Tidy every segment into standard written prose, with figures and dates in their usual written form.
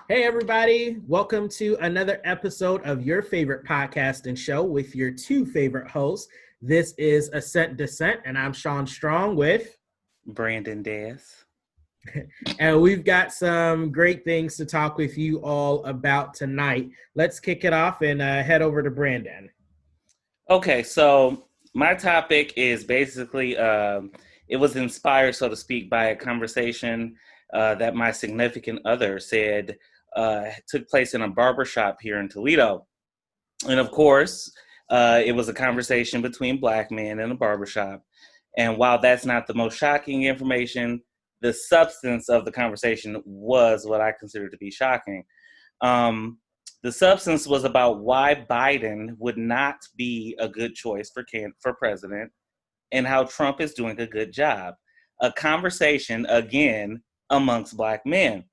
Hey, everybody. Welcome to another episode of your favorite podcast and show with your two favorite hosts. This is Assent, Dissent, and I'm Sean Strong with, Brandon Des. and we've got some great things to talk with you all about tonight. Let's kick it off and head over to Brandon. Okay, so my topic is basically, it was inspired, so to speak, by a conversation that my significant other said took place in a barbershop here in Toledo. And of course, it was a conversation between Black men in a barbershop. And while that's not the most shocking information, the substance of the conversation was what I consider to be shocking. Um, the substance was about why Biden would not be a good choice for president and how Trump is doing a good job. A conversation, again, amongst Black men.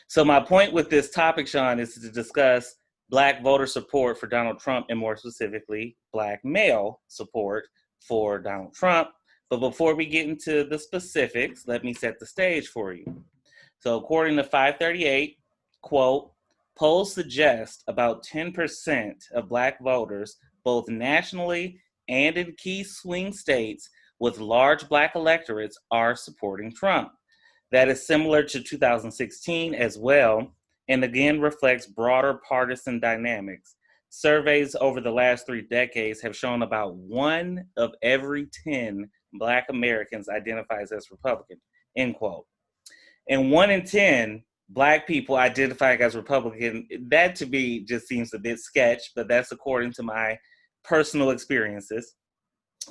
So my point with this topic, Sean, is to discuss Black voter support for Donald Trump and more specifically, Black male support for Donald Trump. But before we get into the specifics, let me set the stage for you. So according to 538, quote, polls suggest about 10% of Black voters, both nationally and in key swing states with large Black electorates, are supporting Trump. That is similar to 2016 as well, and again reflects broader partisan dynamics. Surveys over the last 3 decades have shown about 1 of every 10 Black Americans identifies as Republican, end quote. And 1 in 10 Black people identifying as Republican, that to me just seems a bit sketch, but that's according to my personal experiences.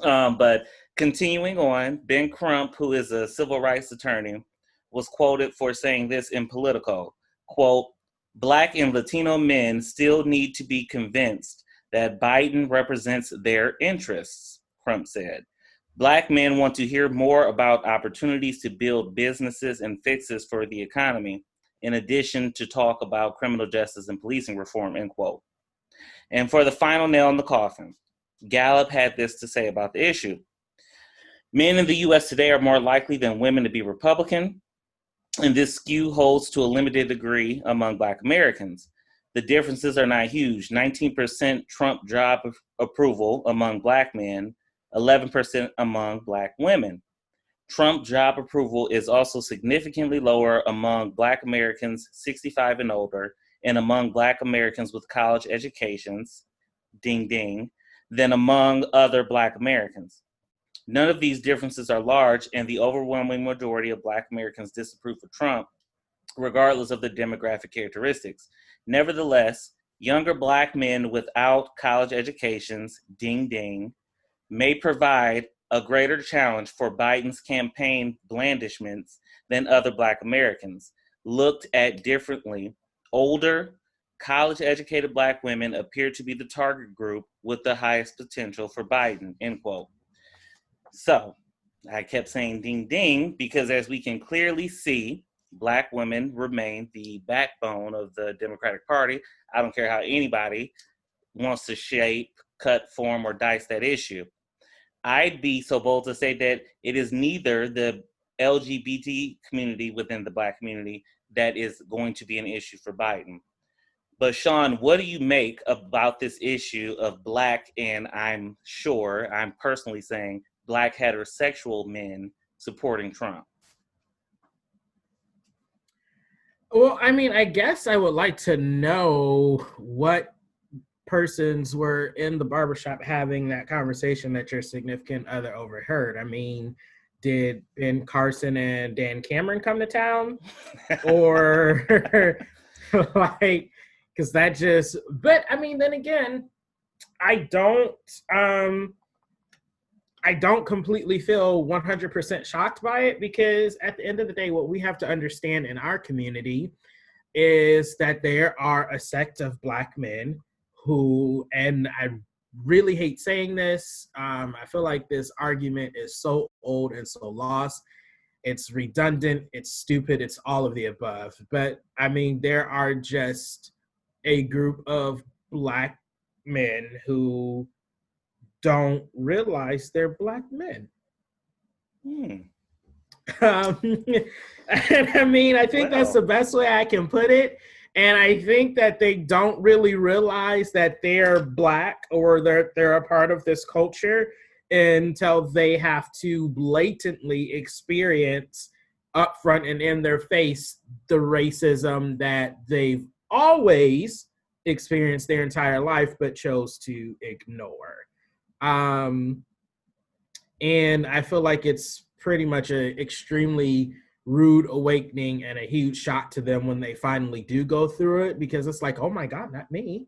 But continuing on, Ben Crump, who is a civil rights attorney, was quoted for saying this in Politico, quote, Black and Latino men still need to be convinced that Biden represents their interests, Crump said. Black men want to hear more about opportunities to build businesses and fixes for the economy, in addition to talk about criminal justice and policing reform, end quote. And for the final nail in the coffin, Gallup had this to say about the issue. Men in the U.S. today are more likely than women to be Republican, and this skew holds to a limited degree among Black Americans. The differences are not huge. 19% Trump job approval among Black men, 11% among Black women. Trump job approval is also significantly lower among Black Americans 65 and older and among Black Americans with college educations, ding ding, than among other Black Americans. None of these differences are large, and the overwhelming majority of Black Americans disapprove of Trump, regardless of the demographic characteristics. Nevertheless, younger Black men without college educations, ding ding, may provide a greater challenge for Biden's campaign blandishments than other Black Americans. Looked at differently, older, college-educated Black women appear to be the target group with the highest potential for Biden, end quote. So I kept saying ding ding because as we can clearly see, Black women remain the backbone of the Democratic Party. I don't care how anybody wants to shape, cut, form, or dice that issue. I'd be so bold to say that it is neither the LGBT community within the Black community that is going to be an issue for Biden. But Sean, what do you make about this issue of Black, and I'm personally saying Black heterosexual men supporting Trump? Well, I mean, I guess I would like to know what persons were in the barbershop having that conversation that your significant other overheard. I mean, did Ben Carson and Dan Cameron come to town? Or like, because that just, but I mean, then again, I don't completely feel 100% shocked by it, because at the end of the day, what we have to understand in our community is that there are a sect of Black men who, and I really hate saying this, I feel like this argument is so old and so lost. It's redundant, it's stupid, it's all of the above. But I mean, there are just a group of Black men who don't realize they're Black men. Um, and I mean, I think that's the best way I can put it. And I think that they don't really realize that they're Black or they're a part of this culture until they have to blatantly experience upfront and in their face the racism that they've always experienced their entire life but chose to ignore. Um, and I feel like it's pretty much an extremely rude awakening and a huge shock to them when they finally do go through it, because it's like, oh my God, not me.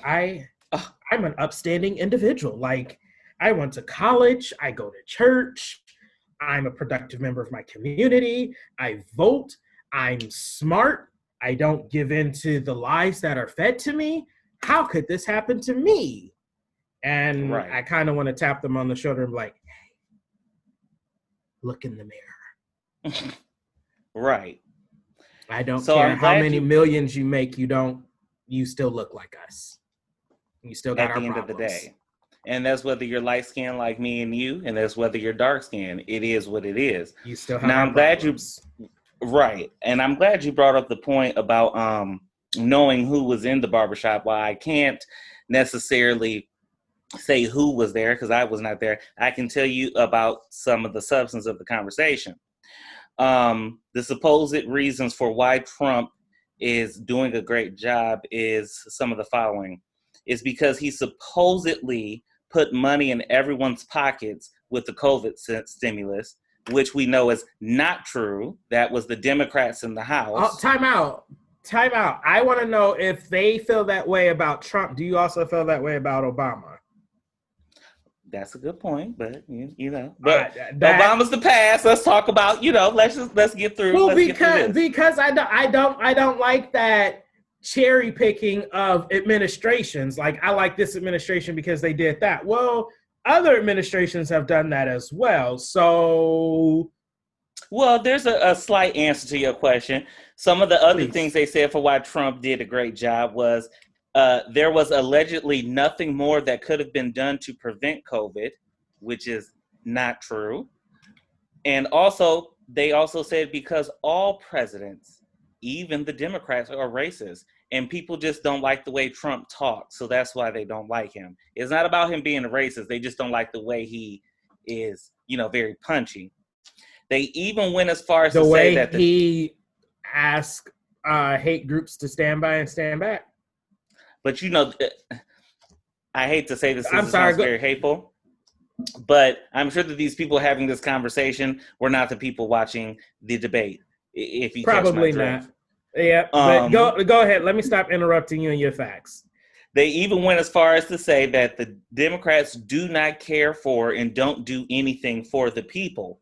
I'm an upstanding individual. Like, I went to college, I go to church, I'm a productive member of my community, I vote, I'm smart, I don't give in to the lies that are fed to me. How could this happen to me? And I kind of want to tap them on the shoulder and be like, hey, look in the mirror. Right. I don't care how many millions you make, you still look like us. You still got our problems. At the end of the day. And that's whether you're light skinned like me and you, and that's whether you're dark skinned. It is what it is. You still have our problems. Right. And I'm glad you brought up the point about knowing who was in the barbershop. While I can't necessarily say who was there because I was not there, I can tell you about some of the substance of the conversation. The supposed reasons for why Trump is doing a great job is some of the following. It's because he supposedly put money in everyone's pockets with the COVID stimulus, which we know is not true. That was the Democrats in the House. Oh, time out. I want to know if they feel that way about Trump. Do you also feel that way about Obama? That's a good point, but you know, but Obama's the past. Let's talk about, let's get through. Well, because I don't like that cherry picking of administrations. Like, I like this administration because they did that. Well, other administrations have done that as well. So, well, there's a slight answer to your question. Some of the other things they said for why Trump did a great job was there was allegedly nothing more that could have been done to prevent COVID, which is not true. And also, they also said because all presidents, even the Democrats, are racist, and people just don't like the way Trump talks. So that's why they don't like him. It's not about him being a racist. They just don't like the way he is, very punchy. They even went as far as to say that he asked hate groups to stand by and stand back. But I hate to say this because it sounds very hateful, but I'm sure that these people having this conversation were not the people watching the debate. If you probably catch my drift. Not. Yeah, but go ahead. Let me stop interrupting you and your facts. They even went as far as to say that the Democrats do not care for and don't do anything for the people.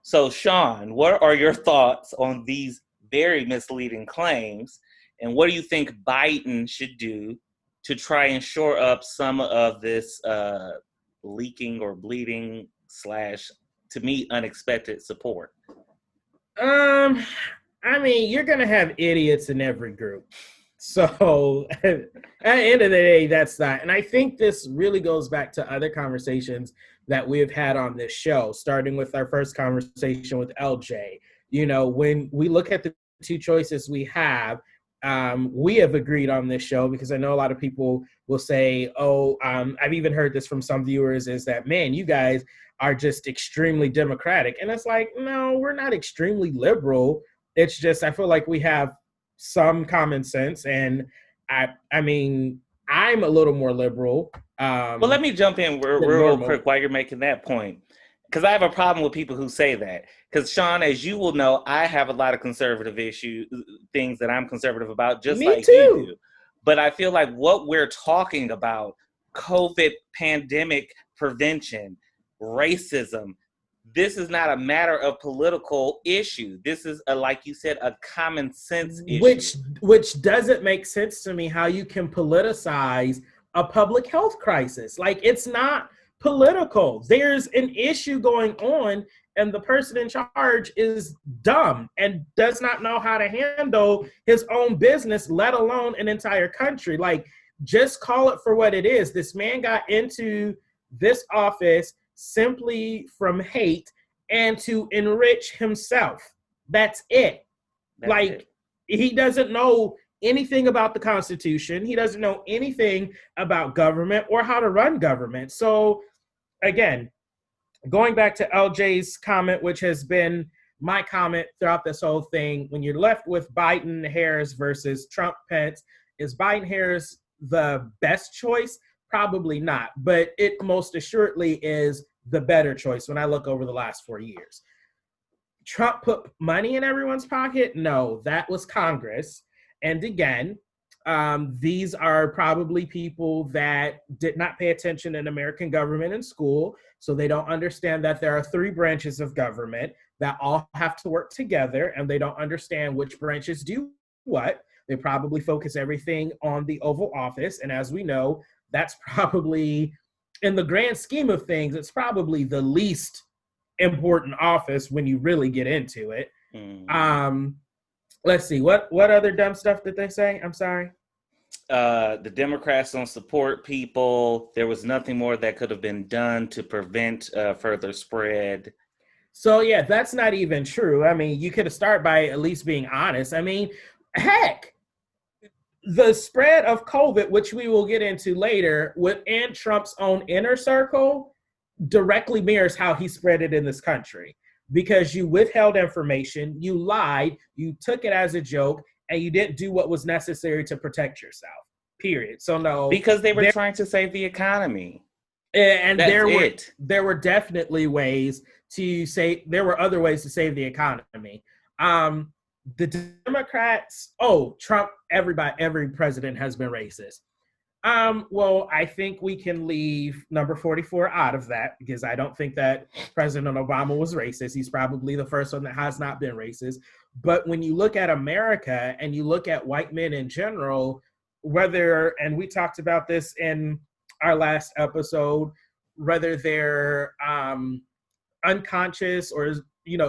So, Sean, what are your thoughts on these very misleading claims? And what do you think Biden should do to try and shore up some of this leaking or bleeding / to me, unexpected support? I mean, you're going to have idiots in every group. So at the end of the day, that's that. And I think this really goes back to other conversations that we've had on this show, starting with our first conversation with LJ. When we look at the two choices we have agreed on this show, because I know a lot of people will say, I've even heard this from some viewers, is that, man, you guys are just extremely Democratic. And it's like, no, we're not extremely liberal. It's just, I feel like we have some common sense. And I mean, I'm a little more liberal. Well, let me jump in real quick while you're making that point, because I have a problem with people who say that. Because, Sean, as you will know, I have a lot of conservative things that I'm conservative about, just like you do. But I feel like what we're talking about, COVID pandemic prevention, racism, this is not a matter of political issue. This is, like you said, a common sense issue. Which doesn't make sense to me, how you can politicize a public health crisis. Like, it's not political. There's an issue going on, and the person in charge is dumb and does not know how to handle his own business, let alone an entire country. Like, just call it for what it is. This man got into this office simply from hate, and to enrich himself. That's it. He doesn't know anything about the Constitution. He doesn't know anything about government or how to run government. So again, going back to LJ's comment, which has been my comment throughout this whole thing, when you're left with Biden, Harris versus Trump, Pence, is Biden, Harris the best choice? Probably not, but it most assuredly is the better choice when I look over the last 4 years. Trump put money in everyone's pocket? No, that was Congress. And again, these are probably people that did not pay attention in American government in school, so they don't understand that there are 3 branches of government that all have to work together, and they don't understand which branches do what. They probably focus everything on the Oval Office, and as we know, that's probably, in the grand scheme of things, it's probably the least important office when you really get into it. Let's see, what other dumb stuff did they say? I'm sorry. The Democrats don't support people. There was nothing more that could have been done to prevent further spread. So yeah, that's not even true. I mean, you could have started by at least being honest. I mean, heck, the spread of COVID, which we will get into later, within Trump's own inner circle, directly mirrors how he spread it in this country. Because you withheld information, you lied, you took it as a joke, and you didn't do what was necessary to protect yourself. Period. So no, because they were trying to save the economy, and there were definitely ways to say, there were other ways to save the economy. The Democrats, Trump, every president has been racist. Well, I think we can leave number 44 out of that, because I don't think that President Obama was racist. He's probably the first one that has not been racist. But when you look at America and you look at white men in general, and we talked about this in our last episode, whether they're unconscious or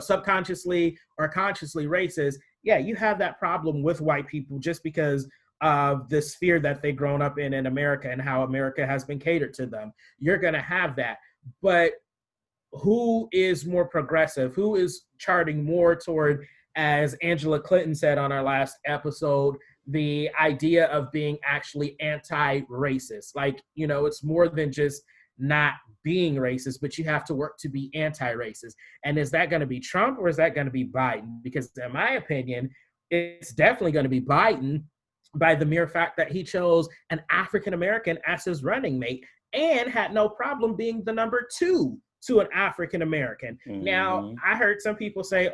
subconsciously or consciously racist, yeah, you have that problem with white people just because of the sphere that they've grown up in America and how America has been catered to them. You're going to have that. But who is more progressive? Who is charting more toward, as Angela Clinton said on our last episode, the idea of being actually anti-racist? It's more than just not being racist, but you have to work to be anti-racist. And is that going to be Trump or is that going to be Biden? Because in my opinion, it's definitely going to be Biden, by the mere fact that he chose an African-American as his running mate and had no problem being the number 2 to an African-American. Mm-hmm. Now, I heard some people say,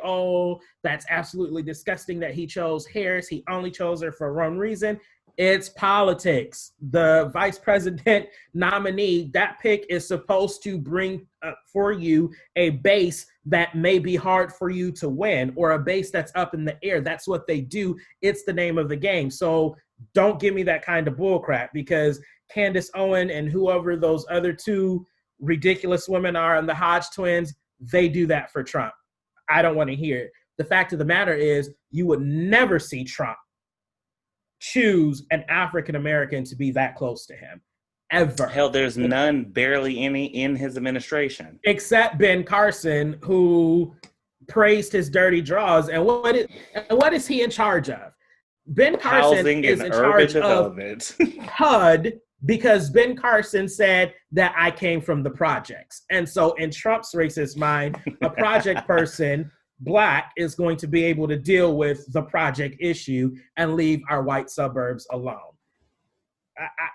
that's absolutely disgusting that he chose Harris. He only chose her for one reason. It's politics. The vice president nominee, that pick is supposed to bring for you a base that may be hard for you to win, or a base that's up in the air. That's what they do. It's the name of the game. So don't give me that kind of bullcrap, because Candace Owen and whoever those other 2 ridiculous women are and the Hodge twins, they do that for Trump. I don't want to hear it. The fact of the matter is, you would never see Trump choose an African-American to be that close to him, ever. Hell, there's barely any in his administration. Except Ben Carson, who praised his dirty draws. And what is he in charge of? Ben Carson Housing is in charge of HUD, because Ben Carson said that I came from the projects. And so in Trump's racist mind, a project person, Black, is going to be able to deal with the project issue and leave our white suburbs alone.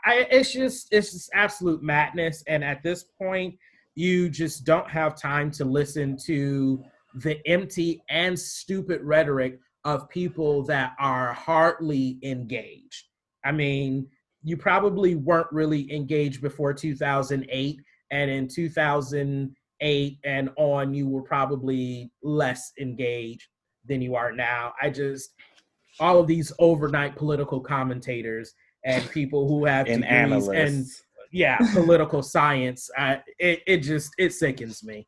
It's just absolute madness. And at this point, you just don't have time to listen to the empty and stupid rhetoric of people that are hardly engaged. I mean, you probably weren't really engaged before 2008, and in 2008 and on, you were probably less engaged than you are now. All of these overnight political commentators and people who have and degrees analysts. and political science, it sickens me.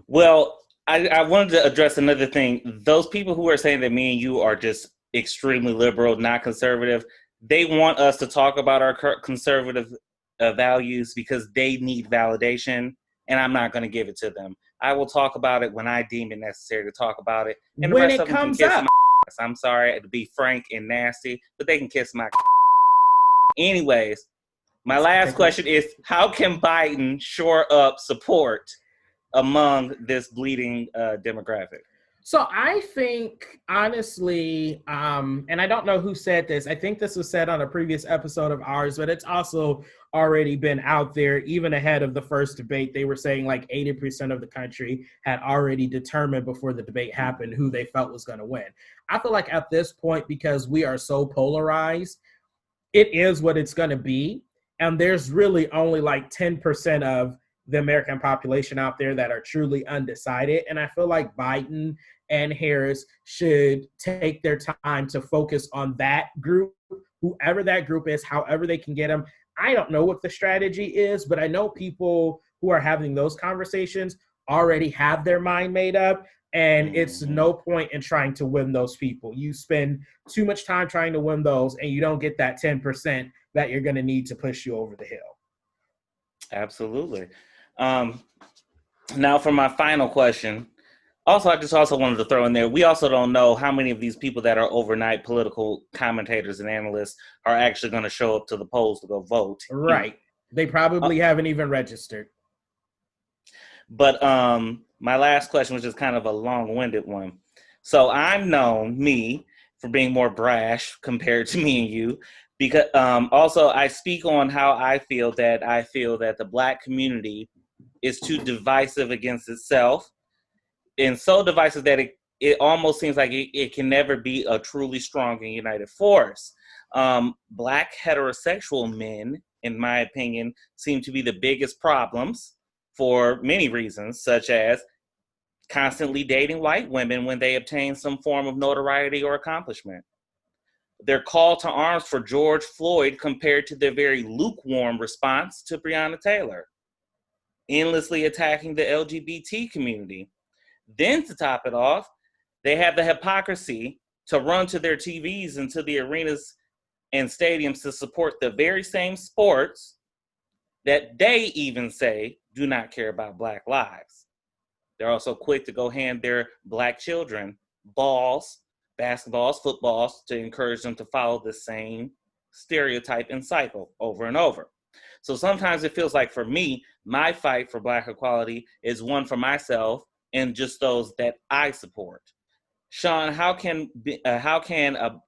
Well, I wanted to address another thing. Those people who are saying that me and you are just extremely liberal, not conservative, they want us to talk about our conservative values because they need validation, and I'm not going to give it to them. I will talk about it when I deem it necessary to talk about it. And the When rest it of them can comes kiss up. my ass. I'm sorry to be frank and nasty, but they can kiss my. Anyways, my last question is, how can Biden shore up support among this bleeding demographic? So I think, honestly, and I don't know who said this. I think this was said on a previous episode of ours, but it's also already been out there. Even ahead of the first debate, they were saying like 80% of the country had already determined before the debate happened who they felt was going to win. I feel like at this point, because we are so polarized, it is what it's going to be. And there's really only like 10% of the American population out there that are truly undecided. And I feel like Biden and Harris should take their time to focus on that group, whoever that group is, however they can get them. I don't know what the strategy is, but I know people who are having those conversations already have their mind made up. And it's no point in trying to win those people. You spend too much time trying to win those, and you don't get that 10% that you're going to need to push you over the hill. Absolutely. Now for my final question. Also, I just also wanted to throw in there, we also don't know how many of these people that are overnight political commentators and analysts are actually going to show up to the polls to go vote. Right. They probably haven't even registered. But my last question was just kind of a long-winded one. So I'm known, me, for being more brash compared to me and you, because also I speak on how I feel that the Black community is too divisive against itself, and so divisive that it almost seems like it can never be a truly strong and united force. Black heterosexual men, in my opinion, seem to be the biggest problems for many reasons, such as constantly dating white women when they obtain some form of notoriety or accomplishment. Their call to arms for George Floyd compared to their very lukewarm response to Breonna Taylor. Endlessly attacking the LGBT community. Then to top it off, they have the hypocrisy to run to their TVs and to the arenas and stadiums to support the very same sports that they even say do not care about Black lives. They're also quick to go hand their Black children balls, basketballs, footballs, to encourage them to follow the same stereotype and cycle over and over. So sometimes it feels like, for me, my fight for Black equality is one for myself and just those that I support. Sean, how can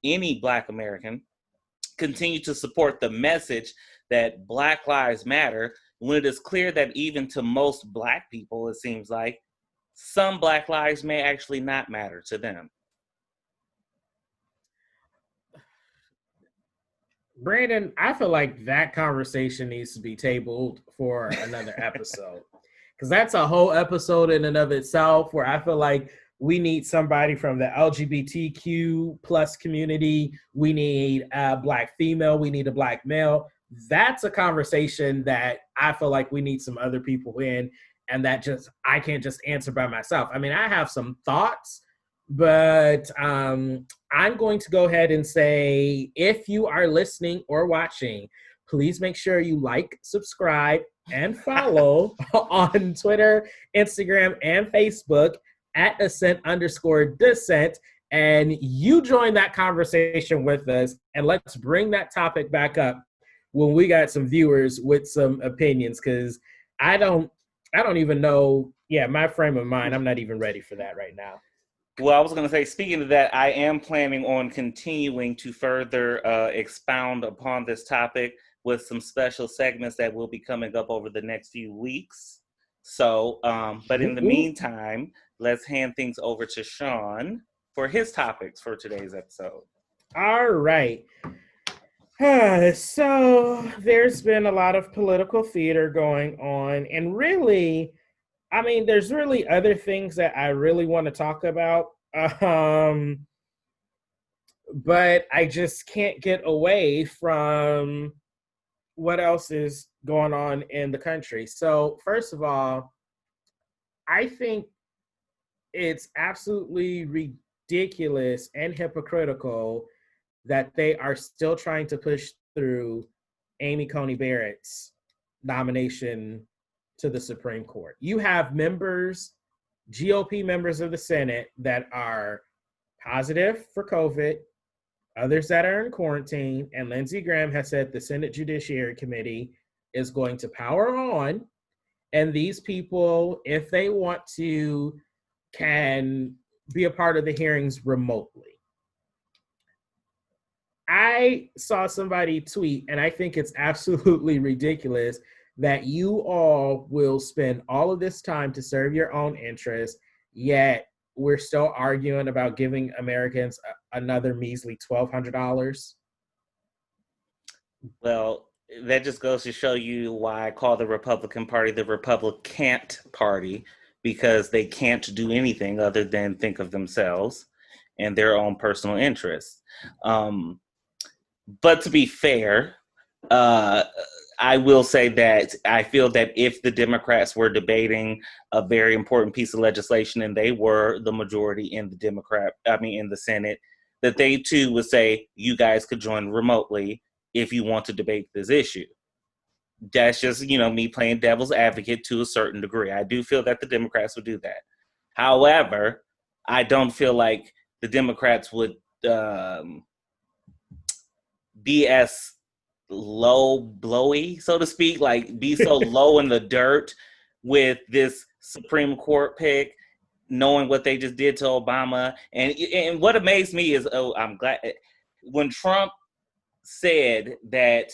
any Black American continue to support the message that Black Lives Matter when it is clear that even to most Black people, it seems like, some Black lives may actually not matter to them? Brandon, I feel like that conversation needs to be tabled for another episode, because that's a whole episode in and of itself, where I feel like we need somebody from the LGBTQ plus community. We need a Black female. We need a Black male. That's a conversation that I feel like we need some other people in, and that just I can't just answer by myself. I mean, I have some thoughts, but I'm going to go ahead and say, if you are listening or watching, please make sure you like, subscribe, and follow on Twitter, Instagram, and Facebook at Assent_Dissent. And you join that conversation with us, and let's bring that topic back up when we got some viewers with some opinions, because I don't even know. Yeah, my frame of mind, I'm not even ready for that right now. Well, I was going to say, speaking of that, I am planning on continuing to further expound upon this topic with some special segments that will be coming up over the next few weeks. So, but in the meantime, let's hand things over to Sean for his topics for today's episode. All right. So there's been a lot of political theater going on, and really, I mean, there's really other things that I really want to talk about, but I just can't get away from what else is going on in the country. So first of all, I think it's absolutely ridiculous and hypocritical that they are still trying to push through Amy Coney Barrett's nomination to the Supreme Court. You have members GOP members of the Senate that are positive for COVID, others that are in quarantine, and Lindsey Graham has said the Senate Judiciary Committee is going to power on, and these people, if they want to, can be a part of the hearings remotely. I saw somebody tweet, and I think it's absolutely ridiculous that you all will spend all of this time to serve your own interests, yet we're still arguing about giving Americans another measly $1,200. Well, that just goes to show you why I call the Republican Party the Republicant Party, because they can't do anything other than think of themselves and their own personal interests. But to be fair, I will say that I feel that if the Democrats were debating a very important piece of legislation and they were the majority in the Senate, that they too would say, you guys could join remotely if you want to debate this issue. That's just, me playing devil's advocate to a certain degree. I do feel that the Democrats would do that. However, I don't feel like the Democrats would be as low blowy, so to speak, like be so low in the dirt with this Supreme Court pick, knowing what they just did to Obama. And what amazed me is, I'm glad when Trump said that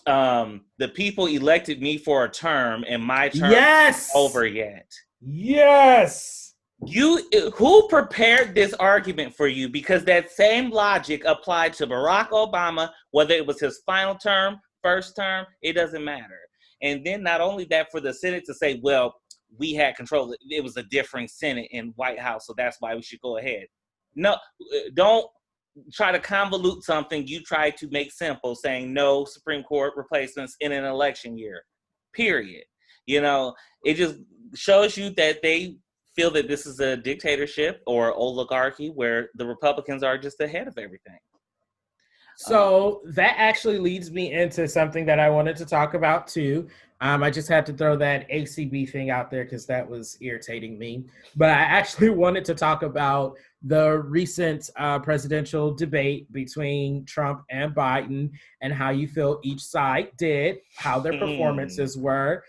the people elected me for a term and my term isn't over yet. Yes. Who prepared this argument for you? Because that same logic applied to Barack Obama, whether it was his final term, first term, it doesn't matter. And then not only that, for the Senate to say, well, we had control. It was a differing Senate and White House, so that's why we should go ahead. No, don't try to convolute something you try to make simple, saying no Supreme Court replacements in an election year, period. It just shows you that they feel that this is a dictatorship or oligarchy where the Republicans are just ahead of everything. So that actually leads me into something that I wanted to talk about too. I just had to throw that ACB thing out there because that was irritating me. But I actually wanted to talk about the recent presidential debate between Trump and Biden and how you feel each side did, how their performances were.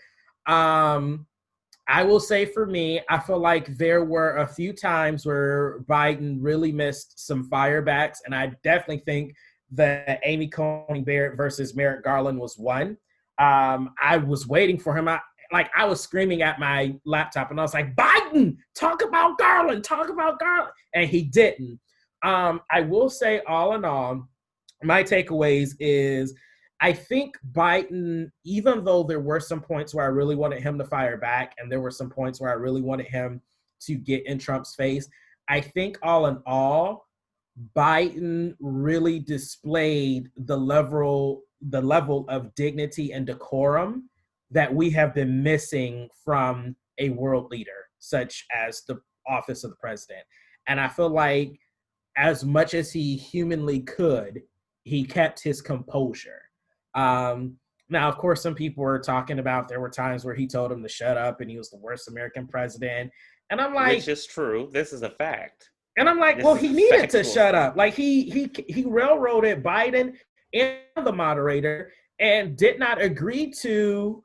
I will say for me, I feel like there were a few times where Biden really missed some firebacks, and I definitely think that Amy Coney Barrett versus Merrick Garland was one. I was waiting for him. I was screaming at my laptop, and I was like, Biden, talk about Garland, and he didn't. I will say, all in all, my takeaways is I think Biden, even though there were some points where I really wanted him to fire back, and there were some points where I really wanted him to get in Trump's face, I think all in all, Biden really displayed the level of dignity and decorum that we have been missing from a world leader, such as the office of the president. And I feel like as much as he humanly could, he kept his composure. Now, of course, some people were talking about there were times where he told him to shut up and he was the worst American president. And I'm like, which is true. This is a fact. And I'm like, well, he needed to shut up. Like he railroaded Biden and the moderator and did not agree to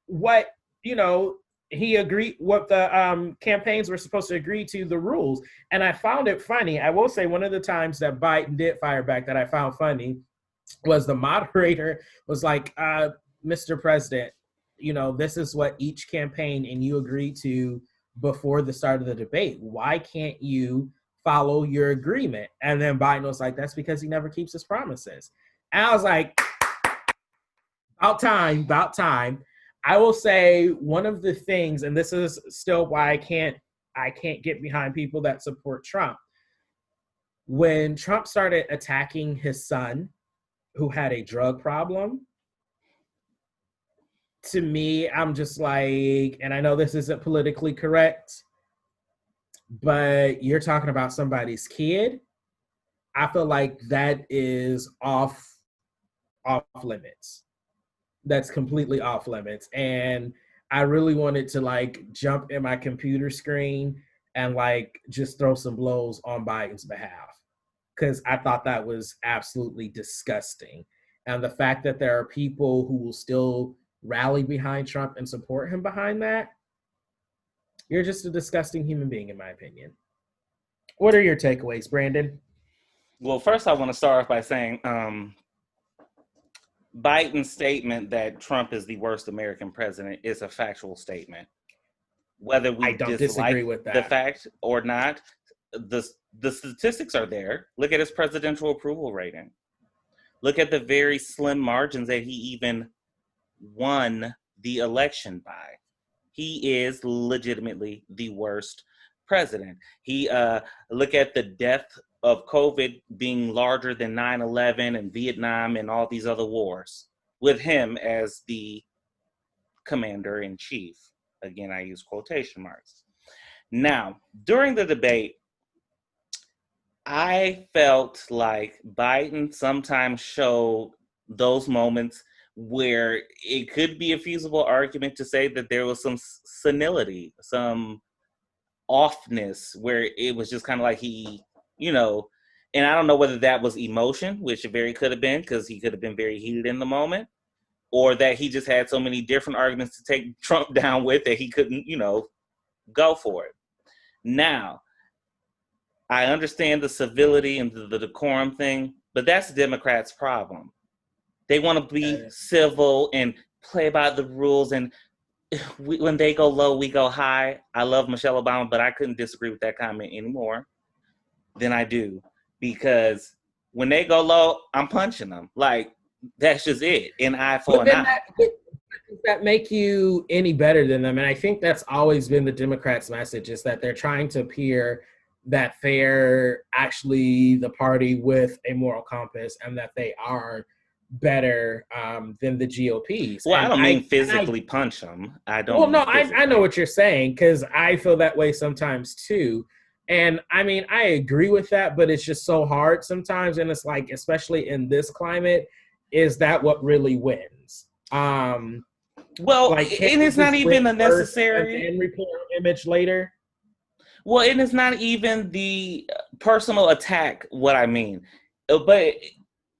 what, he agreed what the campaigns were supposed to agree to, the rules. And I found it funny. I will say one of the times that Biden did fire back that I found funny was the moderator was like, Mr. President, this is what each campaign and you agreed to before the start of the debate. Why can't you follow your agreement? And then Biden was like, that's because he never keeps his promises. And I was like, about time. I will say one of the things, and this is still why I can't get behind people that support Trump. When Trump started attacking his son, who had a drug problem, to me, I'm just like, and I know this isn't politically correct, but you're talking about somebody's kid. I feel like that is off limits. That's completely off limits. And I really wanted to like jump in my computer screen and like just throw some blows on Biden's behalf because I thought that was absolutely disgusting. And the fact that there are people who will still rally behind Trump and support him behind that, you're just a disgusting human being, in my opinion. What are your takeaways, Brandon? Well, first I want to start off by saying Biden's statement that Trump is the worst American president is a factual statement. Whether we I don't disagree dislike with the that. fact or not, the statistics are there. Look at his presidential approval rating. Look at the very slim margins that he even won the election by. He is legitimately the worst president. He look at the death of COVID being larger than 9/11 and Vietnam and all these other wars, with him as the commander in chief. Again, I use quotation marks. Now, during the debate, I felt like Biden sometimes showed those moments where it could be a feasible argument to say that there was some senility, some offness, where it was just kind of like he, and I don't know whether that was emotion, which it very could have been, because he could have been very heated in the moment, or that he just had so many different arguments to take Trump down with that he couldn't, go for it. Now, I understand the civility and the decorum thing, but that's the Democrats' problem. They want to be civil and play by the rules, and when they go low, we go high. I love Michelle Obama, but I couldn't disagree with that comment anymore than I do, because when they go low, I'm punching them. Like, that's just it. An eye for an eye. Does that make you any better than them? And I think that's always been the Democrats' message, is that they're trying to appear that they're actually the party with a moral compass and that they are better than the GOPs. Well, and I don't mean physically punch them. I don't. Well, no, I know what you're saying, because I feel that way sometimes too. And I mean, I agree with that, but it's just so hard sometimes. And it's like, especially in this climate, is that what really wins? Well, like, and it's not even a necessary and repair image later. Well, and it's not even the personal attack, what I mean. But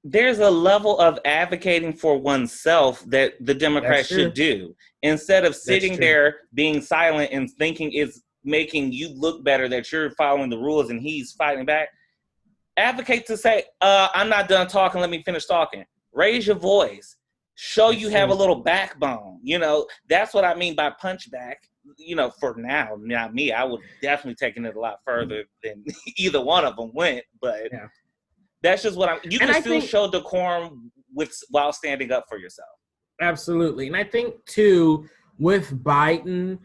there's a level of advocating for oneself that the Democrats should do. Instead of sitting there being silent and thinking it's making you look better that you're following the rules and he's fighting back. Advocate to say, I'm not done talking, let me finish talking. Raise your voice. Show you have a little backbone. That's what I mean by punchback. For now, not me. I would definitely taking it a lot further than either one of them went. But that's just what you can still show decorum while standing up for yourself. Absolutely. And I think too, with Biden,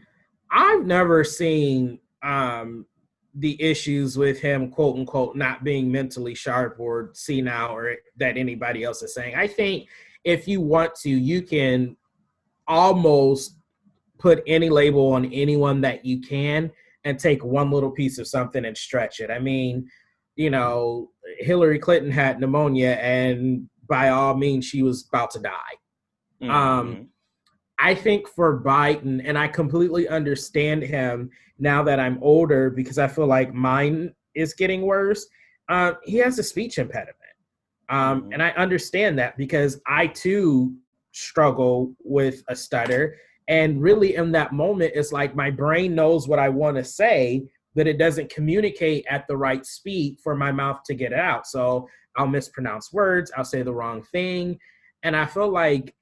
I've never seen the issues with him, quote unquote, not being mentally sharp or senile, or that anybody else is saying. I think if you want to, you can almost put any label on anyone that you can and take one little piece of something and stretch it. I mean, Hillary Clinton had pneumonia, and by all means, she was about to die. Mm-hmm. I think for Biden, and I completely understand him now that I'm older, because I feel like mine is getting worse. He has a speech impediment. And I understand that, because I too struggle with a stutter. And really in that moment, it's like my brain knows what I want to say, but it doesn't communicate at the right speed for my mouth to get it out. So I'll mispronounce words. I'll say the wrong thing. And I feel like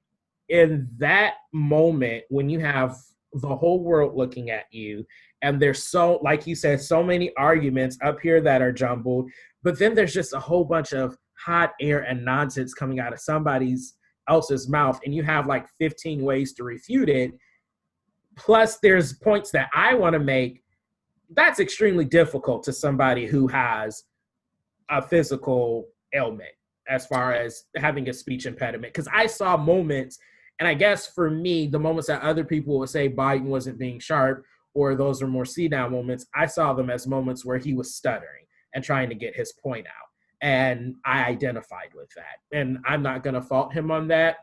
in that moment, when you have the whole world looking at you, and there's so, like you said, so many arguments up here that are jumbled, but then there's just a whole bunch of hot air and nonsense coming out of somebody else's mouth, and you have like 15 ways to refute it. Plus, there's points that I want to make. That's extremely difficult to somebody who has a physical ailment, as far as having a speech impediment. Because I saw moments, and I guess for me, the moments that other people would say Biden wasn't being sharp, or those are more see-down moments, I saw them as moments where he was stuttering and trying to get his point out. And I identified with that. And I'm not going to fault him on that.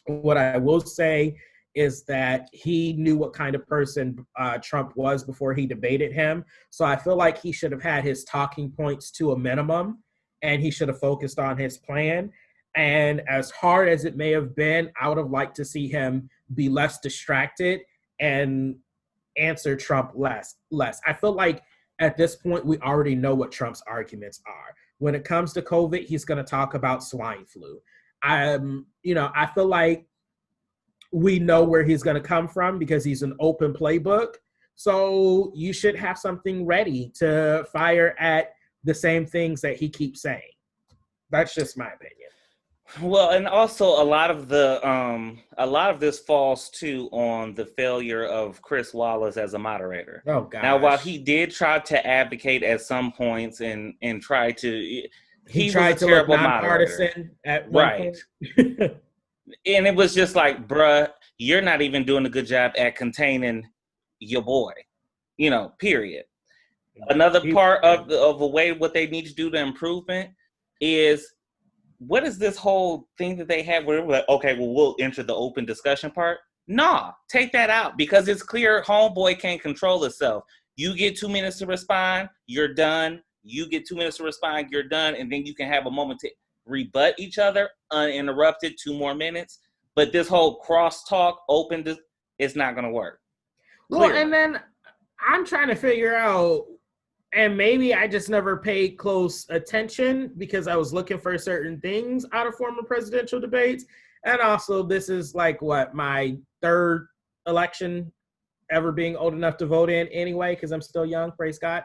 What I will say is that he knew what kind of person Trump was before he debated him. So I feel like he should have had his talking points to a minimum, and he should have focused on his plan. And as hard as it may have been, I would have liked to see him be less distracted and answer Trump less. I feel like at this point, we already know what Trump's arguments are. When it comes to COVID, he's going to talk about swine flu. I feel like we know where he's going to come from because he's an open playbook. So you should have something ready to fire at the same things that he keeps saying. That's just my opinion. Well, and also a lot of this falls too on the failure of Chris Wallace as a moderator. Oh gosh. Now, while he did try to advocate at some points and try to, he tried was a to terrible look nonpartisan at one right. point. And it was just like, bruh, you're not even doing a good job at containing your boy, period. Another part of a way what they need to do to improvement is, what is this whole thing that they have where we're like, okay, well, we'll enter the open discussion part? Nah, take that out, because it's clear homeboy can't control itself. You get 2 minutes to respond, you're done. You get 2 minutes to respond, you're done. And then you can have a moment to rebut each other uninterrupted, 2 more minutes. But this whole crosstalk open, it's not going to work. Clearly. Well, and then I'm trying to figure out, and maybe I just never paid close attention because I was looking for certain things out of former presidential debates. And also, this is like my third election ever being old enough to vote in anyway, because I'm still young, praise God.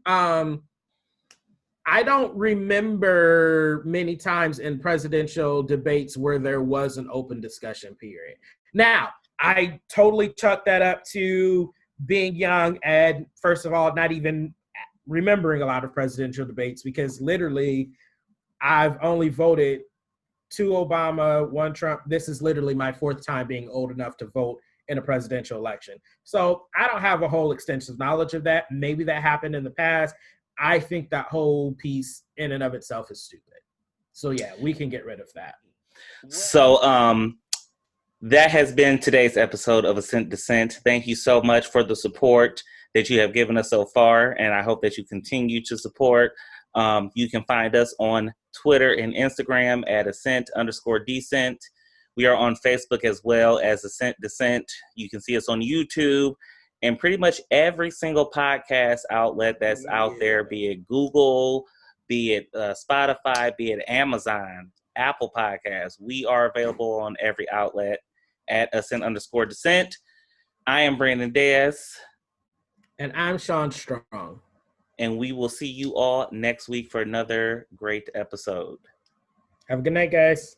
I don't remember many times in presidential debates where there was an open discussion period. Now, I totally chalk that up to being young and, first of all, not even remembering a lot of presidential debates, because literally I've only voted 2 Obama, 1 Trump. This is literally my 4th time being old enough to vote in a presidential election. So I don't have a whole extensive knowledge of that. Maybe that happened in the past. I think that whole piece in and of itself is stupid. So yeah, we can get rid of that. So that has been today's episode of Assent, Dissent. Thank you so much for the support that you have given us so far, and I hope that you continue to support. You can find us on Twitter and Instagram at Assent_Dissent. We are on Facebook as well as Assent Dissent. You can see us on YouTube and pretty much every single podcast outlet that's out there, be it Google, be it Spotify, be it Amazon, Apple Podcasts. We are available on every outlet at Assent_Dissent. I am Brandon Diaz. And I'm Sean Strong. And we will see you all next week for another great episode. Have a good night, guys.